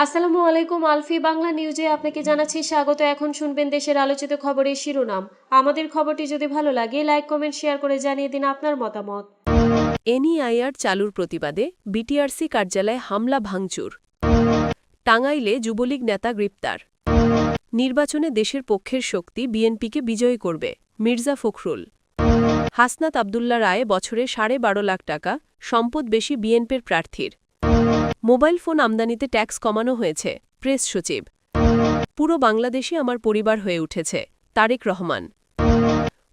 আসসালামু আলাইকুম। আলফি বাংলা নিউজে আপনাকে জানাচ্ছি স্বাগত। এখন শুনবেন দেশের আলোচিত খবরের শিরোনাম। আমাদের খবরটি যদি ভালো লাগে লাইক কমেন্ট শেয়ার করে জানিয়ে দিন আপনার মতামত। এনইআইআর চালুর প্রতিবাদে বিটিআরসি কার্যালয়ে হামলা ভাঙচুর। টাঙ্গাইলে যুবলীগ নেতা গ্রেপ্তার। নির্বাচনে দেশের পক্ষের শক্তি বিএনপিকে বিজয়ী করবে মির্জা ফখরুল। হাসনাত আবদুল্লা রায়ে বছরে 12.5 লাখ টাকা, সম্পদ বেশি বিএনপির প্রার্থীর। মোবাইল ফোন আমদানিতে ট্যাক্স কমানো হয়েছে প্রেস সচিব। পুরো বাংলাদেশই আমার পরিবার হয়ে উঠেছে Tarique Rahman.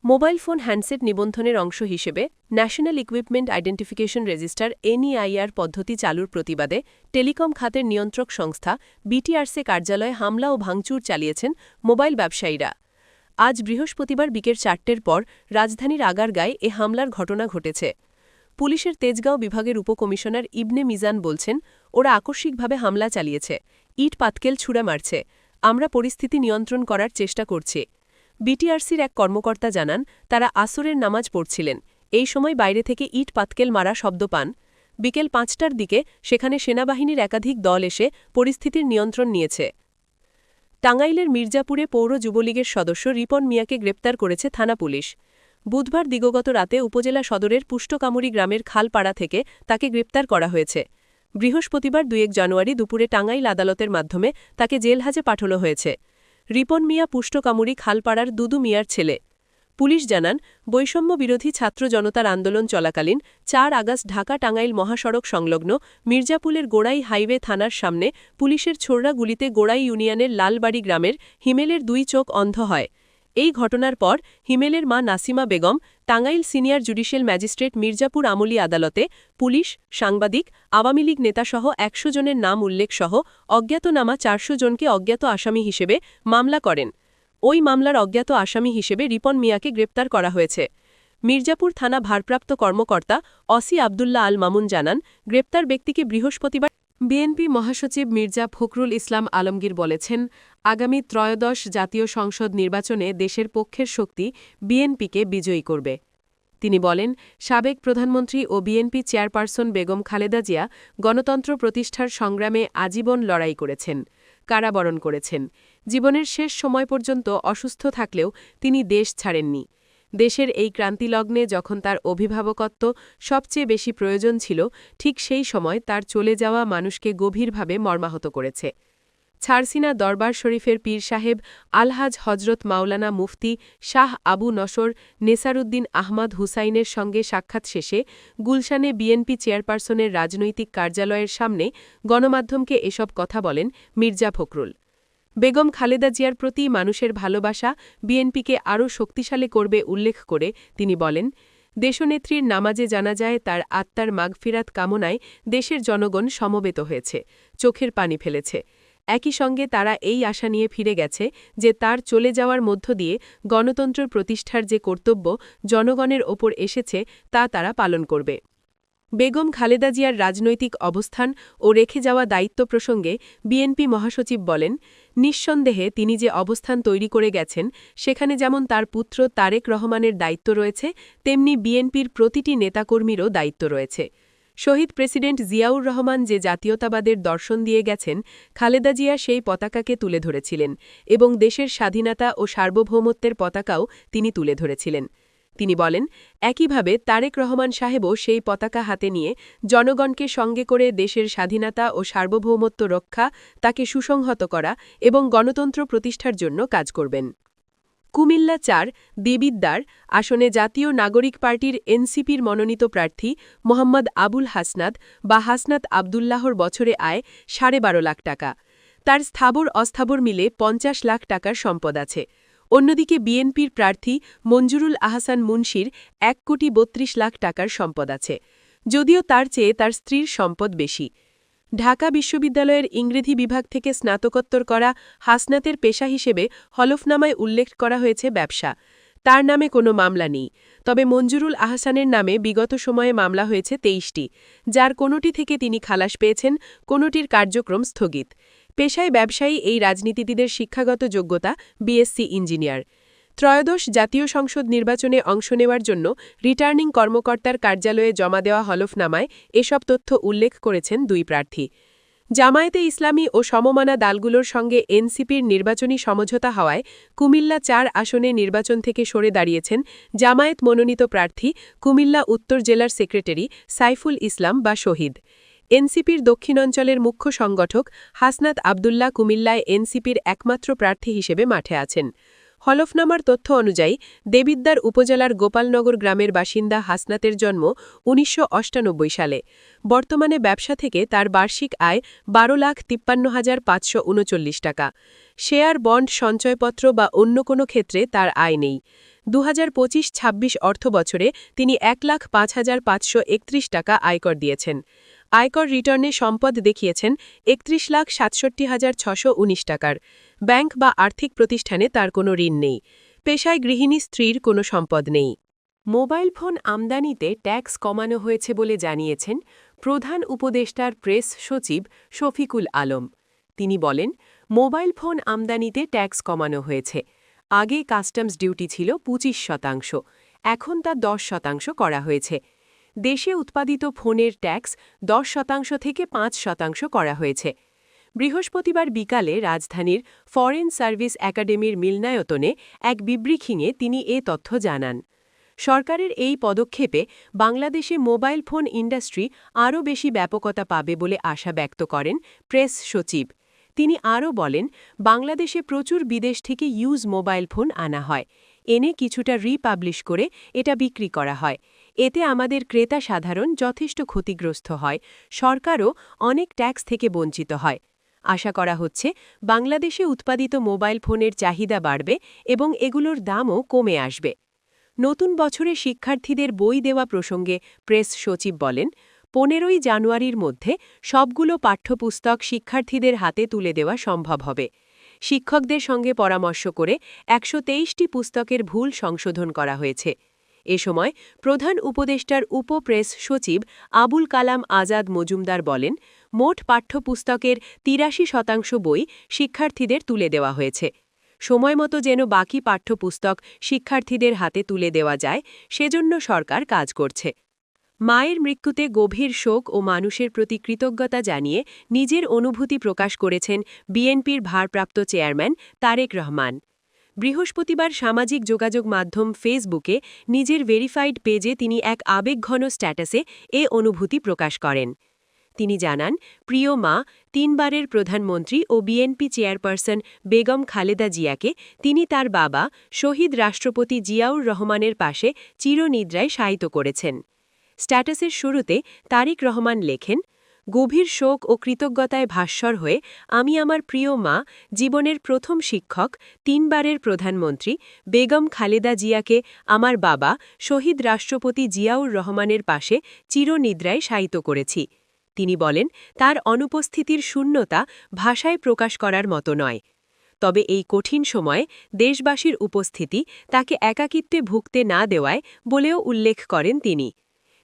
Mobile phone handset নিবন্ধনের অংশ হিসেবে national equipment identification register NEIR পদ্ধতি চালুর প্রতিবাদে টেলিকম খাতের নিয়ন্ত্রক সংস্থা বিটিআরসি কার্যালয়ে হামলা ও ভাঙচুর চালিয়েছেন মোবাইল ব্যবসায়ীরা। আজ বৃহস্পতিবার বিকেল 4টের পর রাজধানীর আগারগাঁয়ে এ হামলার ঘটনা ঘটেছে। পুলিশের তেজগাঁও বিভাগের উপকমিশনার ইবনে মিজান বলছেন, ওরা আকস্মিকভাবে হামলা চালিয়েছে, ইট পাতকেল ছুড়ে মারছে, আমরা পরিস্থিতি নিয়ন্ত্রণ করার চেষ্টা করছি। বিটিআরসির এক কর্মকর্তা জানান, তারা আসরের নামাজ পড়ছিলেন, এই সময় বাইরে থেকে ইট পাতকেল মারা শব্দ পান। বিকেল 5টার দিকে সেখানে সেনাবাহিনীর একাধিক দল এসে পরিস্থিতির নিয়ন্ত্রণ নিয়েছে। টাঙ্গাইলের মির্জাপুরে পৌর যুবলীগের সদস্য রিপন মিয়াকে গ্রেপ্তার করেছে থানা পুলিশ। বুধবার দিগগত রাতে উপজেলা সদরের পুষ্টকামুরি গ্রামের খালপাড়া থেকে তাকে গ্রেপ্তার করা হয়েছে। বৃহস্পতিবার 2 জানুয়ারি দুপুরে টাঙ্গাইল আদালতের মাধ্যমে তাকে জেলহাজে পাঠানো হয়েছে। রিপন মিয়া পুষ্টকামুরি খালপাড়ার দুদু মিয়ার ছেলে। পুলিশ জানান, বৈষম্য বিরোধী ছাত্র জনতার আন্দোলন চলাকালীন 4 আগস্ট ঢাকা টাঙ্গাইল মহাসড়ক সংলগ্ন মির্জাপুলের গোড়াই হাইওয়ে থানার সামনে পুলিশের ছোড়া গুলিতে গোড়াই ইউনিয়নের লালবাড়ি গ্রামের হিমেলের 2 চোখ অন্ধ হয়। এই ঘটনার পর হিমেলের মা Nasima Begum Tangail senior judicial magistrate Mirzapur আমলি আদালতে পুলিশ, সাংবাদিক, আওয়ামী লীগ নেতাসহ 100 জনের নাম উল্লেখসহ অজ্ঞাতনামা 400 জনকে অজ্ঞাত আসামি হিসেবে মামলা করেন। ওই মামলার অজ্ঞাত আসামি হিসেবে রিপন মিয়াকে গ্রেপ্তার করা হয়েছে। মির্জাপুর থানা ভারপ্রাপ্ত কর্মকর্তা অসি আবদুল্লাহ আল মামুন জানান, গ্রেপ্তার ব্যক্তিকে বৃহস্পতিবার বিএনপি মহাসচিব মির্জা ফখরুল ইসলাম আলমগীর বলেছেন, আগামী ত্রয়োদশ জাতীয় সংসদ নির্বাচনে দেশের পক্ষের শক্তি বিএনপিকে বিজয়ী করবে। তিনি বলেন, সাবেক প্রধানমন্ত্রী ও বিএনপি চেয়ারপারসন বেগম খালেদা জিয়া গণতন্ত্র প্রতিষ্ঠার সংগ্রামে আজীবন লড়াই করেছেন, কারাবরণ করেছেন। জীবনের শেষ সময় পর্যন্ত অসুস্থ থাকলেও তিনি দেশ ছাড়েননি। দেশের এই ক্রান্তিলগ্নে যখন তার অভিভাবকত্ব সবচেয়ে বেশি প্রয়োজন ছিল, ঠিক সেই সময় তার চলে যাওয়া মানুষকে গভীরভাবে মর্মাহত করেছে। ছারসিনা দরবার শরীফের পীর সাহেব আলহাজ হজরত মাওলানা মুফতি শাহ আবু নসর নেসারুদ্দিন আহমদ হুসাইনের সঙ্গে সাক্ষাৎ শেষে গুলশানে বিএনপি চেয়ারপারসনের রাজনৈতিক কার্যালয়ের সামনে গণমাধ্যমকে এসব কথা বলেন মির্জা ফখরুল। বেগম খালেদা জিয়ার প্রতি মানুষের ভালোবাসা বিএনপিকে আরও শক্তিশালী করবে উল্লেখ করে তিনি বলেন, দেশনেত্রীর নামাজে জানাজায় তার আত্মার মাগফিরাত কামনায় দেশের জনগণ সমবেত হয়েছে, চোখের পানি ফেলেছে। একই সঙ্গে তারা এই আশা নিয়ে ফিরে গেছে যে তার চলে যাওয়ার মধ্য দিয়ে গণতন্ত্র প্রতিষ্ঠার যে কর্তব্য জনগণের ওপর এসেছে তা তারা পালন করবে। বেগম খালেদা জিয়ার রাজনৈতিক অবস্থান ও রেখে যাওয়া দায়িত্ব প্রসঙ্গে বিএনপি মহাসচিব বলেন, নিঃসন্দেহে তিনি যে অবস্থান তৈরি করে গেছেন সেখানে যেমন তার পুত্র তারেক রহমানের দায়িত্ব রয়েছে, তেমনি বিএনপির প্রতিটি নেতাকর্মীরও দায়িত্ব রয়েছে। শহীদ প্রেসিডেন্ট জিয়াউর রহমান যে জাতীয়তাবাদের দর্শন দিয়ে গেছেন, খালেদা জিয়া সেই পতাকাকে তুলে ধরেছিলেন এবং দেশের স্বাধীনতা ও সার্বভৌমত্বের পতাকাও তিনি তুলে ধরেছিলেন। তিনি বলেন, একইভাবে তারেক রহমান সাহেবও সেই পতাকা হাতে নিয়ে জনগণকে সঙ্গে করে দেশের স্বাধীনতা ও সার্বভৌমত্ব রক্ষা, তাকে সুসংহত করা এবং গণতন্ত্র প্রতিষ্ঠার জন্য কাজ করবেন। কুমিল্লা 4 দেবিদ্বার আসনে জাতীয় নাগরিক পার্টির এনসিপির মনোনীত প্রার্থী মোহাম্মদ আবুল হাসনাত বা হাসনাত আবদুল্লাহর বছরে আয় 12.5 লাখ টাকা। তার স্থাবর অস্থাবর মিলে 50 লাখ টাকার সম্পদ আছে। অন্যদিকে বিএনপির প্রার্থী মঞ্জুরুল আহসান মুন্সির 1,32,00,000 টাকার সম্পদ আছে, যদিও তার চেয়ে তার স্ত্রীর সম্পদ বেশি। ঢাকা বিশ্ববিদ্যালয়ের ইংরেজি বিভাগ থেকে স্নাতকোত্তর করা হাসনাতের পেশা হিসেবে হলফনামায় উল্লেখ করা হয়েছে ব্যবসা। তার নামে কোনো মামলা নেই, তবে মঞ্জুরুল আহসানের নামে বিগত সময়ে মামলা হয়েছে 23টি, যার কোনোটি থেকে তিনি খালাস পেয়েছেন, কোনোটির কার্যক্রম স্থগিত। পেশায় ব্যবসায়ী এই রাজনীতিবিদের শিক্ষাগত যোগ্যতা বিএসসি ইঞ্জিনিয়ার। ত্রয়োদশ জাতীয় সংসদ নির্বাচনে অংশ নেওয়ার জন্য রিটার্নিং কর্মকর্তার কার্যালয়ে জমা দেওয়া হলফনামায় এসব তথ্য উল্লেখ করেছেন দুই প্রার্থী। জামায়াতে ইসলামী ও সমমনা দলগুলোর সঙ্গে এনসিপির নির্বাচনী সমঝোতা হওয়ায় কুমিল্লা ৪ আসনে নির্বাচন থেকে সরে দাঁড়িয়েছেন জামায়াত মনোনীত প্রার্থী কুমিল্লা উত্তর জেলার সেক্রেটারি সাইফুল ইসলাম বা শহীদ। এনসিপির দক্ষিণাঞ্চলের মুখ্য সংগঠক হাসনাত আবদুল্লাহ কুমিল্লায় এনসিপির একমাত্র প্রার্থী হিসেবে মাঠে আছেন। হলফনামার তথ্য অনুযায়ী দেবিদ্বার উপজেলার গোপালনগর গ্রামের বাসিন্দা হাসনাতের জন্ম ১৯৯৮ সালে। বর্তমানে ব্যবসা থেকে তার বার্ষিক আয় ১২,৫৩,৫৩৯ টাকা। শেয়ার, বন্ড, সঞ্চয়পত্র বা অন্য কোনো ক্ষেত্রে তার আয় নেই। ২০২৫-২৬ অর্থবছরে তিনি ১,০৫,৫৩১ টাকা আয়কর দিয়েছেন। আয়কর রিটার্নে সম্পদ দেখিয়েছেন ৩১,৬৭,৬১৯ টাকার। ব্যাংক বা আর্থিক প্রতিষ্ঠানে তার কোনো ঋণ নেই। পেশায় গৃহিণী, স্ত্রীর কোনো সম্পদ নেই। মোবাইল ফোন আমদানিতে ট্যাক্স কমানো হয়েছে বলে জানিয়েছেন প্রধান উপদেষ্টার প্রেস সচিব শফিকুল আলম। তিনি বলেন, মোবাইল ফোন আমদানিতে ট্যাক্স কমানো হয়েছে। আগে কাস্টমস ডিউটি ছিল ২৫%, এখন তা 10% করা হয়েছে। দেশে উৎপাদিত ফোনের ট্যাক্স 10% থেকে 5% করা হয়েছে। বৃহস্পতিবার বিকালে রাজধানীর ফরেন সার্ভিস একাডেমির মিলনায়তনে এক বিবৃতিতে তিনি এ তথ্য জানান। সরকারের এই পদক্ষেপে বাংলাদেশে মোবাইল ফোন ইন্ডাস্ট্রি আরও বেশি ব্যাপকতা পাবে বলে আশা ব্যক্ত করেন প্রেস সচিব। তিনি আরও বলেন, বাংলাদেশে প্রচুর বিদেশ থেকে ইউজ মোবাইল ফোন আনা হয়, এনে কিছুটা রিপাবলিশ করে এটা বিক্রি করা হয়। এতে আমাদের ক্রেতা সাধারণ যথেষ্ট ক্ষতিগ্রস্ত হয়, সরকারও অনেক ট্যাক্স থেকে বঞ্চিত হয়। আশা করা হচ্ছে বাংলাদেশে উৎপাদিত মোবাইল ফোনের চাহিদা বাড়বে এবং এগুলোর দামও কমে আসবে। নতুন বছরে শিক্ষার্থীদের বই দেওয়া প্রসঙ্গে প্রেস সচিব বলেন, ১৫ই জানুয়ারির মধ্যে সবগুলো পাঠ্যপুস্তক শিক্ষার্থীদের হাতে তুলে দেওয়া সম্ভব হবে। শিক্ষকদের সঙ্গে পরামর্শ করে ১২৩টি পুস্তকের ভুল সংশোধন করা হয়েছে। এ সময় প্রধান উপদেষ্টার উপ-প্রেস সচিব আবুল কালাম আজাদ মজুমদার বলেন, মোট পাঠ্যপুস্তকের ৮৩% বই শিক্ষার্থীদের তুলে দেওয়া হয়েছে। সময়মতো যেন বাকি পাঠ্যপুস্তক শিক্ষার্থীদের হাতে তুলে দেওয়া যায়, সেজন্য সরকার কাজ করছে। মায়ের মৃত্যুতে গভীর শোক ও মানুষের প্রতি কৃতজ্ঞতা জানিয়ে নিজের অনুভূতি প্রকাশ করেছেন বিএনপির ভারপ্রাপ্ত চেয়ারম্যান তারেক রহমান। বৃহস্পতিবার সামাজিক যোগাযোগ মাধ্যম ফেসবুকে নিজের ভেরিফাইড পেজে তিনি এক আবেগঘন স্ট্যাটাসে এ অনুভূতি প্রকাশ করেন। তিনি জানান, প্রিয় মা, ৩ বারের প্রধানমন্ত্রী ও বিএনপি চেয়ারপারসন বেগম খালেদা জিয়াকে তিনি তার বাবা শহীদ রাষ্ট্রপতি জিয়াউর রহমানের পাশে চিরনিদ্রায় শায়িত করেছেন। স্ট্যাটাসের শুরুতে তারেক রহমান লেখেন, গভীর শোক ও কৃতজ্ঞতায় ভাস্বর হয়ে আমি আমার প্রিয় মা, জীবনের প্রথম শিক্ষক, ৩ বারের প্রধানমন্ত্রী বেগম খালেদা জিয়াকে আমার বাবা শহীদ রাষ্ট্রপতি জিয়াউর রহমানের পাশে চিরনিদ্রায় শায়িত করেছি। তিনি বলেন, তার অনুপস্থিতির শূন্যতা ভাষায় প্রকাশ করার মতো নয়। তবে এই কঠিন সময়ে দেশবাসীর উপস্থিতি তাকে একাকিত্বে ভুগতে না দেওয়ায় বলেও উল্লেখ করেন তিনি।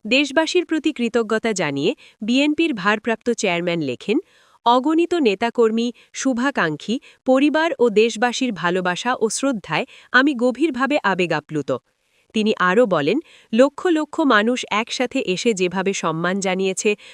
দেশবাসীর প্রতি কৃতজ্ঞতা জানিয়ে বিএনপির ভারপ্রাপ্ত চেয়ারম্যান লেখেন, অগণিত নেতাকর্মী, শুভাকাঙ্ক্ষী, পরিবার ও দেশবাসীর ভালোবাসা ও শ্রদ্ধায় আমি গভীরভাবে আবেগাপ্লুত। তিনি আরও বলেন, লক্ষ লক্ষ মানুষ একসাথে এসে যেভাবে সম্মান জানিয়েছে,